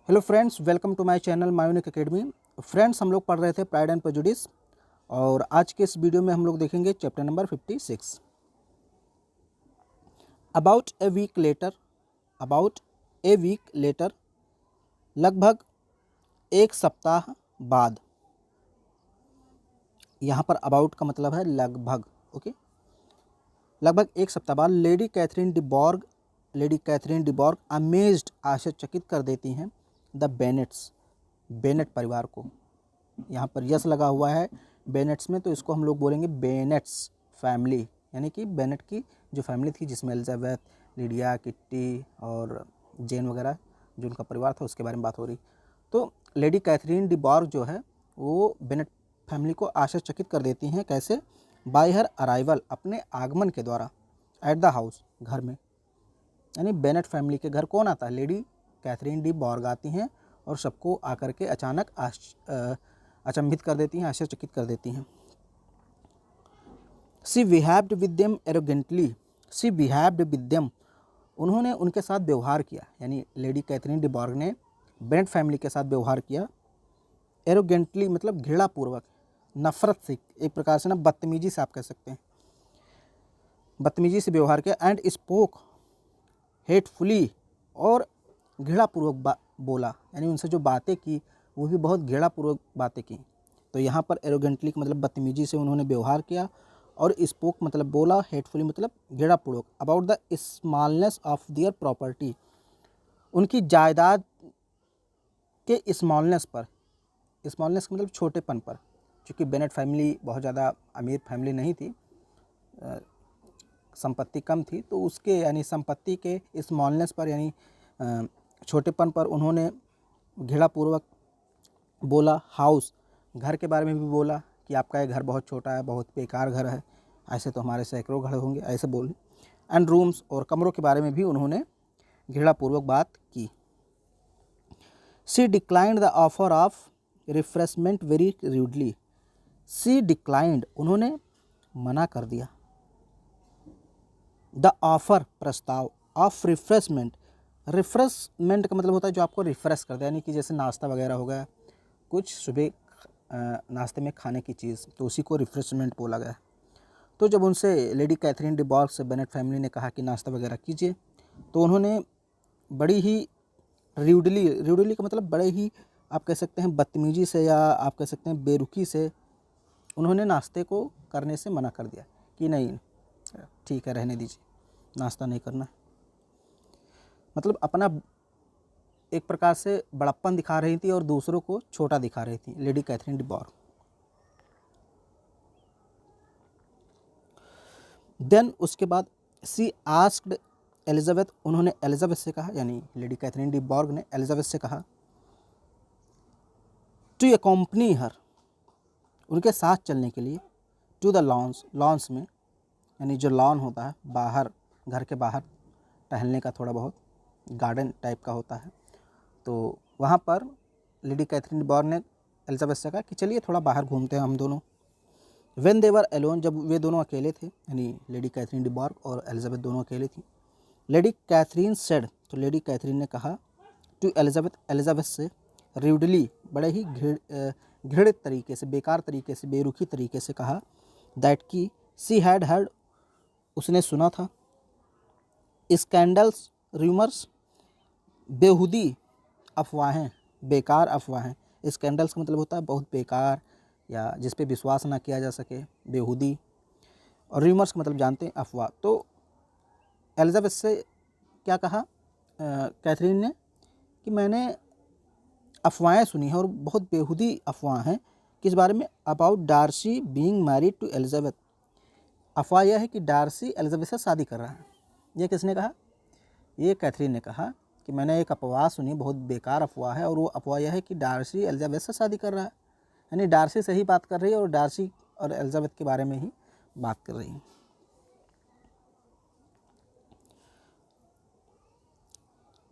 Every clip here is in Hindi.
Hello friends, welcome to my channel Myonic academy. Friends, हम लोग पढ़ रहे थे प्राइड एंड प्रेजुडिस और आज के इस वीडियो में हम लोग देखेंगे chapter number 56। About a week later, लगभग एक सप्ताह बाद। यहाँ पर अबाउट का मतलब है लगभग। ओके, लगभग एक सप्ताह बाद लेडी कैथरीन डिबॉर्ग अमेज्ड, आश्चर्यचकित कर देती हैं द बेनेट परिवार को। यहाँ पर यस लगा हुआ है बेनेट्स में, तो इसको हम लोग बोलेंगे बेनेट्स फैमिली, यानी कि बेनेट की जो फैमिली थी जिसमें एलिजाबेथ, लिडिया, किट्टी और जेन वगैरह जो उनका परिवार था उसके बारे में बात हो रही। तो लेडी कैथरीन डिबॉर्ग जो है वो बेनेट फैमिली को आश्चर्यचकित कर देती हैं। कैसे? बाय हर अराइवल, अपने आगमन के द्वारा, एट द हाउस, घर में। यानी बेनेट फैमिली के घर कौन आता है? लेडी कैथरीन डिबॉर्ग आती हैं और सबको आकर के अचानक अचंभित कर देती हैं, आश्चर्यचकित कर देती हैं। She behaved with them arrogantly, उन्होंने उनके साथ व्यवहार किया, यानी लेडी कैथरीन डिबॉर्ग ने बेनेट फैमिली के साथ व्यवहार किया। एरोगेंटली मतलब घृणापूर्वक, नफरत से, एक प्रकार से ना बदतमीजी से आप कह सकते हैं, बदतमीजी से व्यवहार किया। एंड स्पोक हेटफुली, और घृणापूर्वक बोला, यानी उनसे जो बातें की वो भी बहुत घृणापूर्वक बातें की। तो यहाँ पर एरोगेंटली का मतलब बदतमीजी से उन्होंने व्यवहार किया, और स्पोक मतलब बोला, हेटफुली मतलब घृणापूर्वक, about the smallness of their property, उनकी जायदाद के स्मॉलनेस पर। स्मॉलनेस का मतलब छोटेपन पर, क्योंकि बेनेट फैमिली बहुत ज़्यादा अमीर फैमिली नहीं थी, संपत्ति कम थी, तो उसके यानी संपत्ति के स्मॉलनेस पर यानी छोटेपन पर उन्होंने घृणापूर्वक बोला। हाउस, घर के बारे में भी बोला कि आपका ये घर बहुत छोटा है, बहुत बेकार घर है, ऐसे तो हमारे सैकड़ों घर होंगे, ऐसे बोले। एंड रूम्स, और कमरों के बारे में भी उन्होंने घृणापूर्वक बात की। She declined the offer of refreshment very rudely, she declined, उन्होंने मना कर दिया, द ऑफर प्रस्ताव, ऑफ रिफ्रेशमेंट का मतलब होता है जो आपको रिफ़्रेश कर दे, यानी कि जैसे नाश्ता वगैरह हो गया, कुछ सुबह नाश्ते में खाने की चीज़, तो उसी को रिफ्रेशमेंट बोला गया। तो जब उनसे लेडी कैथरीन डिबॉर्ग से बेनेट फैमिली ने कहा कि नाश्ता वगैरह कीजिए, तो उन्होंने बड़ी ही र्यूडली का मतलब बड़े ही आप कह सकते हैं बदतमीजी से, या आप कह सकते हैं बेरुखी से, उन्होंने नाश्ते को करने से मना कर दिया कि नहीं, ठीक है, रहने दीजिए, नाश्ता नहीं करना। मतलब अपना एक प्रकार से बड़प्पन दिखा रही थी और दूसरों को छोटा दिखा रही थी लेडी कैथरीन डिबॉर्ग। देन उसके बाद सी आस्क्ड एलिजाबेथ, उन्होंने एलिजाबेथ से कहा, यानी लेडी कैथरीन डिबॉर्ग ने एलिजाबेथ से कहा, टू एकम्पनी हर, उनके साथ चलने के लिए, टू द लॉन्स में, यानी जो लॉन होता है बाहर, घर के बाहर टहलने का, थोड़ा बहुत गार्डन टाइप का होता है, तो वहाँ पर लेडी कैथरीन डिबॉर्ग ने एलिजाबेथ से कहा कि चलिए थोड़ा बाहर घूमते हैं हम दोनों। व्हेन दे वर एलोन, जब वे दोनों अकेले थे, यानी लेडी कैथरीन डिबॉर्ग और एलिजाबेथ दोनों अकेले थी। लेडी कैथरीन सेड, तो लेडी कैथरीन ने कहा टू एलिजाबेथ से, रूडली, बड़े ही घृणित तरीके से, बेकार तरीके से, बेरुखी तरीके से कहा, दैट की सी हैड हर्ड, उसने सुना था, स्कैंडल्स, रूमर्स, बेहुदी अफवाहें, बेकार अफवाहें। स्कैंडल्स का मतलब होता है बहुत बेकार या जिस पे विश्वास ना किया जा सके, बेहुदी, और रूमर्स का मतलब जानते हैं, अफवाह। तो एलिजाबेथ से क्या कहा कैथरीन ने कि मैंने अफवाहें सुनी हैं और बहुत बेहुदी अफवाह हैं, किस बारे में? About Darcy being married to Elizabeth, अफवाह यह है कि डार्सी एलिजाबेथ से शादी कर रहा है। ये किसने कहा? ये कैथरीन ने कहा कि मैंने एक अफवाह सुनी, बहुत बेकार अफवाह है, और वो अफवाह यह है कि डार्सी एलिजाबेथ से शादी कर रहा है, यानी डार्सी से ही बात कर रही है और डार्सी और एलिजाबेथ के बारे में ही बात कर रही है।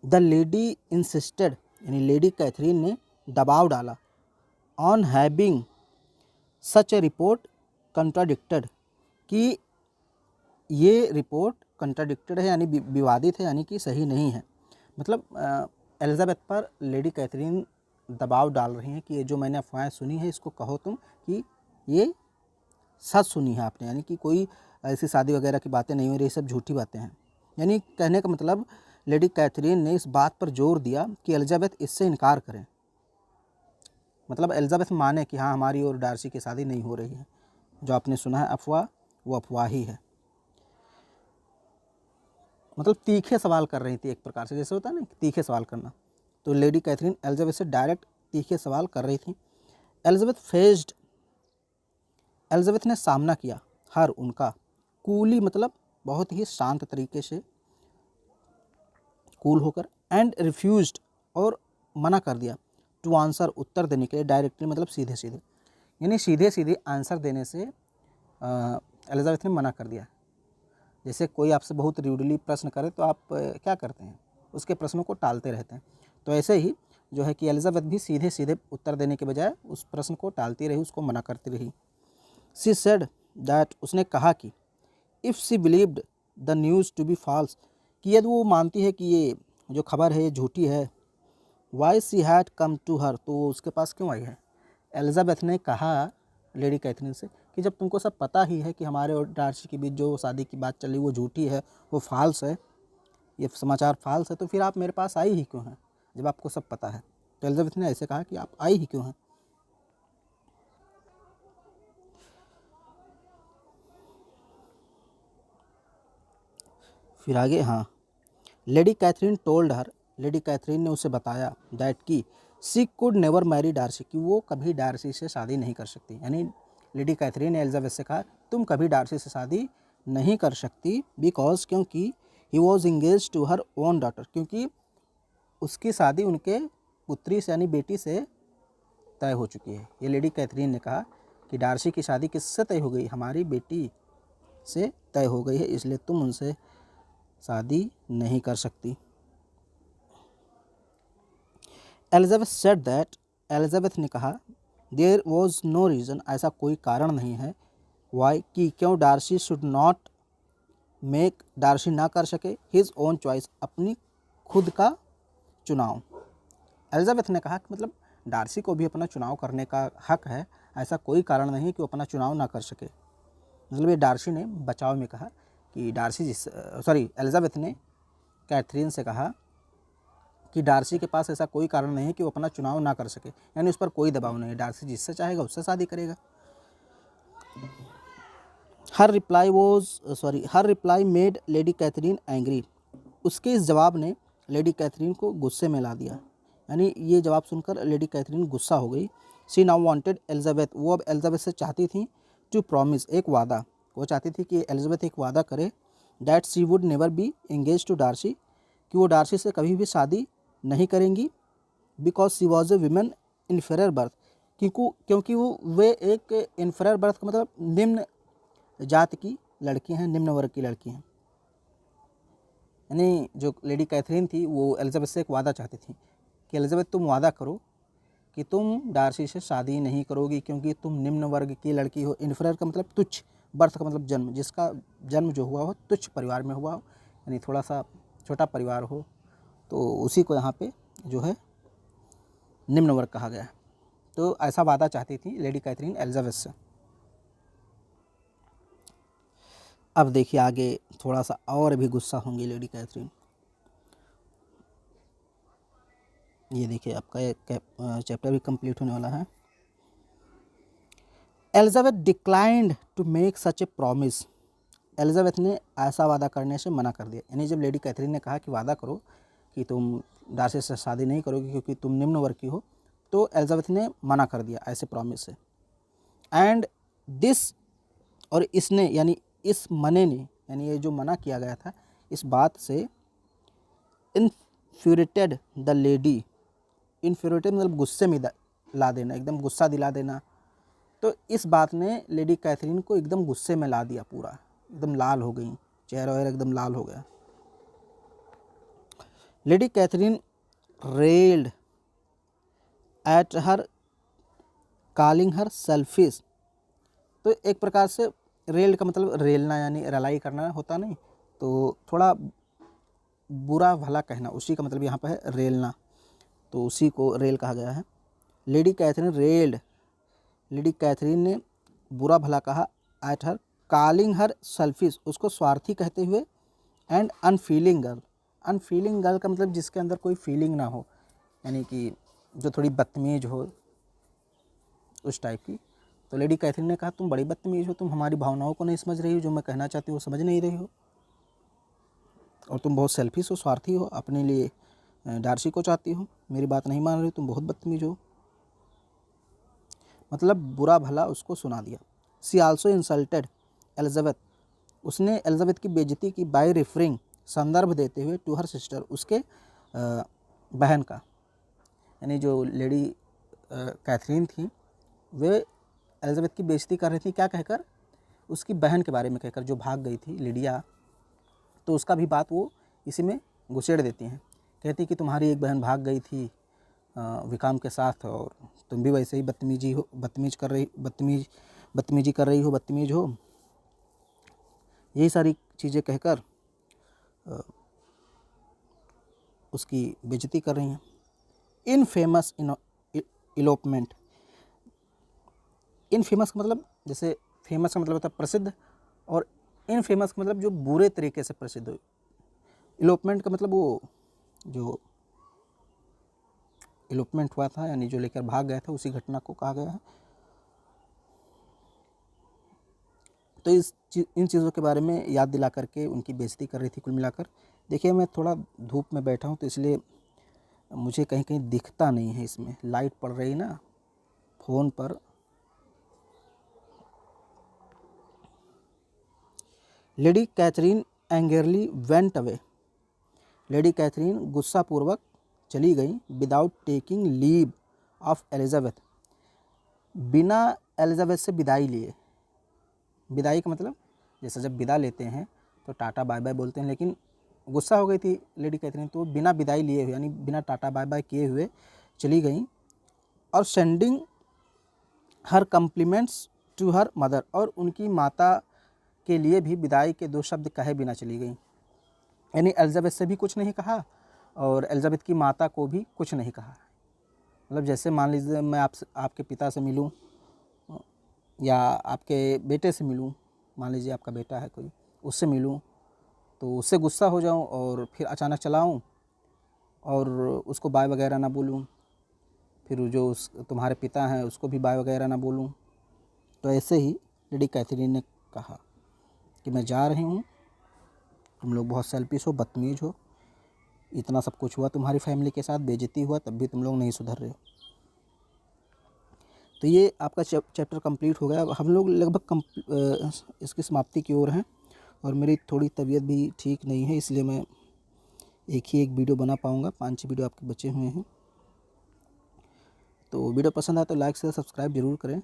द लेडी इंसिस्टेड, यानी लेडी कैथरीन ने दबाव डाला, on having such a report contradicted, कि ये रिपोर्ट कंट्राडिक्टेड है, यानी विवादित है, यानी कि सही नहीं है। मतलब एलिजाबेथ पर लेडी कैथरीन दबाव डाल रही हैं कि ये जो मैंने अफवाहें सुनी है इसको कहो तुम कि ये सच सुनी है आपने, यानी कि कोई ऐसी शादी वगैरह की बातें नहीं हो रही, ये सब झूठी बातें हैं। यानी कहने का मतलब लेडी कैथरीन ने इस बात पर जोर दिया कि एलिजाबेथ इससे इनकार करें, मतलब एलिजाबेथ माने कि हाँ हमारी और डार्सी की शादी नहीं हो रही है, जो आपने सुना है अफवाह वो अफवाह ही है। मतलब तीखे सवाल कर रही थी एक प्रकार से, जैसे होता है ना तीखे सवाल करना, तो लेडी कैथरीन एलिजाबेथ से डायरेक्ट तीखे सवाल कर रही थी। एलिजाबेथ ने सामना किया हर उनका कूली, मतलब बहुत ही शांत तरीके से, कूल होकर, एंड रिफ्यूज्ड और मना कर दिया, टू आंसर उत्तर देने के लिए, डायरेक्टली मतलब सीधे सीधे, यानी सीधे सीधे आंसर देने से एलिजाबेथ ने मना कर दिया। जैसे कोई आपसे बहुत रूडली प्रश्न करे तो आप क्या करते हैं, उसके प्रश्नों को टालते रहते हैं, तो ऐसे ही जो है कि एलिजाबेथ भी सीधे सीधे उत्तर देने के बजाय उस प्रश्न को टालती रही, उसको मना करती रही। शी सेड दैट, उसने कहा कि if she believed the news to be false, कि यदि वो मानती है कि ये जो खबर है ये झूठी है, why she had come to her, तो वो उसके पास क्यों आई है। एलिजाबेथ ने कहा लेडी कैथरीन से कि जब तुमको सब पता ही है कि हमारे और डार्सी के बीच जो शादी की बात चली वो झूठी है, वो फॉल्स है, ये समाचार फॉल्स है, तो फिर आप मेरे पास आई ही क्यों हैं जब आपको सब पता है। तो एलिजाबेथ ने ऐसे कहा कि आप आई ही क्यों हैं। फिर आगे, हाँ, lady Catherine told her, lady Catherine ने उसे बताया दैट कि she could never marry Darcy, कि वो कभी डार्सी से शादी नहीं कर सकती। यानी लेडी कैथरीन ने एलिजाबेथ से कहा तुम कभी डार्सी से शादी नहीं कर सकती, बिकॉज, क्योंकि he was engage to her own daughter, क्योंकि उसकी शादी उनके पुत्री से यानी बेटी से तय हो चुकी है। ये लेडी कैथरीन ने कहा कि डार्सी की शादी किससे तय हो गई, हमारी बेटी से तय हो गई है, इसलिए तुम उनसे शादी नहीं कर सकती। एलिजाबेथ सेड दैट, एलिजाबेथ ने कहा देयर वॉज नो रीज़न, ऐसा कोई कारण नहीं है, वाई, कि क्यों Darcy should not make, Darcy ना कर सके हिज ओन चॉइस, अपनी खुद का चुनाव। एलिजाबेथ ने कहा कि मतलब डार्सी को भी अपना चुनाव करने का हक है, ऐसा कोई कारण नहीं कि वो अपना चुनाव ना कर सके। मतलब ये डार्सी ने बचाव में कहा कि एलिजाबेथ ने कैथरीन से कहा कि डार्सी के पास ऐसा कोई कारण नहीं कि वो अपना चुनाव ना कर सके, यानी उस पर कोई दबाव नहीं है, डार्सी जिससे चाहेगा उससे शादी करेगा। Her reply made Lady Catherine angry, उसके इस जवाब ने लेडी कैथरीन को गुस्से में ला दिया, यानी ये जवाब सुनकर लेडी कैथरीन गुस्सा हो गई। शी नाउ वांटेड एलिजाबेथ, वो अब एलिजाबेथ से चाहती थी टू प्रॉमिस, एक वादा, वो चाहती थी कि एलिजाबेथ एक वादा करे, that she would never be engage to Darcy, कि वो डार्सी से कभी भी शादी नहीं करेंगी, because she was a women inferior birth, क्योंकि वे एक इन्फीरियर बर्थ का मतलब निम्न जात की लड़की हैं, निम्न वर्ग की लड़की हैं। यानी जो लेडी कैथरीन थी वो एलिजाबेथ से एक वादा चाहती थी कि एलिजाबेथ तुम वादा करो कि तुम डार्सी से शादी नहीं करोगी, क्योंकि तुम निम्न वर्ग की लड़की हो। इन्फीरियर का मतलब तुच्छ, बर्थ का मतलब जन्म, जिसका जन्म जो हुआ हो तुच्छ परिवार में हुआ हो, यानी थोड़ा सा छोटा परिवार हो, तो उसी को यहाँ पे जो है निम्न वर्ग कहा गया है। तो ऐसा वादा चाहती थी लेडी कैथरीन एलिजाबेथ से। अब देखिए आगे थोड़ा सा और भी गुस्सा होंगी लेडी कैथरीन। ये देखिए आपका एक चैप्टर भी कंप्लीट होने वाला है। Elizabeth declined to make such a promise, Elizabeth ने ऐसा वादा करने से मना कर दिया। यानी जब लेडी कैथरीन ने कहा कि वादा करो कि तुम डार्सी से शादी नहीं करोगी क्योंकि तुम निम्न वर्ग की हो, तो एलिजाबेथ ने मना कर दिया ऐसे प्रॉमिस से। एंड दिस, और इसने यानी इस मने ने, यानी ये जो मना किया गया था, इस बात से इन्फ्यूरेटेड द लेडी, इन्फ्यूरेटेड मतलब गुस्से में ला देना, एकदम गुस्सा दिला देना। तो इस बात ने लेडी कैथरीन को एकदम गुस्से में ला दिया, पूरा एकदम लाल हो गई, चेहरा वगैरह एकदम लाल हो गया। Lady Catherine railed at her, calling her selfish, तो एक प्रकार से रेल्ड का मतलब रेलना यानी रलाई करना होता नहीं, तो थोड़ा बुरा भला कहना, उसी का मतलब यहाँ पर है रेलना। तो उसी को रेल कहा गया है। लेडी कैथरीन रेल्ड, लेडी कैथरीन ने बुरा भला कहा eight her, calling her selfish, उसको स्वार्थी कहते हुए, and unfailing girl, unfailing girl का मतलब जिसके अंदर कोई फीलिंग ना हो, यानी कि जो थोड़ी बदतमीज हो, उस टाइप की। तो लेडी कैथरीन ने कहा तुम बड़ी बदतमीज हो, तुम हमारी भावनाओं को नहीं समझ रही हो, जो मैं कहना चाहती हूँ वो समझ नहीं रही हो, और तुम बहुत सेल्फिश हो, स्वार्थी हो, अपने लिए डार्सी को चाहती हो, मेरी बात नहीं मान रही हो, तुम बहुत बदतमीज हो, मतलब बुरा भला उसको सुना दिया। सी आल्सो इंसल्टेड एलिजाबेथ, उसने एलिजाबेथ की बेइज्जती की बाय रेफरिंग, संदर्भ देते हुए, टू हर सिस्टर, उसके बहन का, यानी जो लेडी कैथरीन थी वे एलिजाबेथ की बेइज्जती कर रही थी, क्या कहकर, उसकी बहन के बारे में कहकर, जो भाग गई थी लिडिया, तो उसका भी बात वो इसी में घुसेड़ देती हैं। कहती कि तुम्हारी एक बहन भाग गई थी विकाम के साथ, और तुम भी वैसे ही बदतमीजी हो, यही सारी चीज़ें कहकर उसकी बेइज्जती कर रही हैं। इनफेमस इलोपमेंट, इनफेमस का मतलब, जैसे फेमस का मतलब होता है प्रसिद्ध, और इनफेमस का मतलब जो बुरे तरीके से प्रसिद्ध हो। इलोपमेंट का मतलब वो जो इलोपमेंट हुआ था, यानी जो लेकर भाग गया था, उसी घटना को कहा गया है। तो इन चीज़ों के बारे में याद दिला करके उनकी बेइज्जती कर रही थी कुल मिलाकर। देखिए मैं थोड़ा धूप में बैठा हूँ तो इसलिए मुझे कहीं कहीं दिखता नहीं है, इसमें लाइट पड़ रही ना फ़ोन पर। Lady Catherine angrily went away, Lady Catherine गुस्सापूर्वक चली गई, without taking leave of Elizabeth, बिना एलिजाबेथ से विदाई लिए। विदाई का मतलब जैसे जब विदा लेते हैं तो टाटा बाय बाय बोलते हैं, लेकिन गुस्सा हो गई थी लेडी कैथरीन, तो बिना विदाई लिए हुए, यानी बिना टाटा बाय बाय किए हुए चली गई, और sending her compliments to her mother, और उनकी माता के लिए भी विदाई के 2 शब्द कहे बिना चली गई। यानी एलिजाबेथ से भी कुछ नहीं कहा और एलिजाबेथ की माता को भी कुछ नहीं कहा। मतलब जैसे मान लीजिए मैं आपके पिता से मिलूं या आपके बेटे से मिलूं, मान लीजिए आपका बेटा है कोई, उससे मिलूं तो उससे गुस्सा हो जाऊं और फिर अचानक चला आऊं और उसको बाय वगैरह ना बोलूं, फिर जो तुम्हारे पिता हैं उसको भी बाय वगैरह ना बोलूं। तो ऐसे ही लेडी कैथरीन ने कहा कि मैं जा रही हूँ, तुम लोग बहुत सेल्फिश हो, बदतमीज हो, इतना सब कुछ हुआ तुम्हारी फैमिली के साथ, बेइज्जती हुआ, तब भी तुम लोग नहीं सुधर रहे हो। तो ये आपका चैप्टर कंप्लीट हो गया। अब हम लोग लगभग इसकी समाप्ति की ओर हैं, और मेरी थोड़ी तबीयत भी ठीक नहीं है, इसलिए मैं एक ही एक वीडियो बना पाऊँगा, 5 वीडियो आपके बचे हुए हैं। तो वीडियो पसंद आए तो लाइक से सब्सक्राइब ज़रूर करें।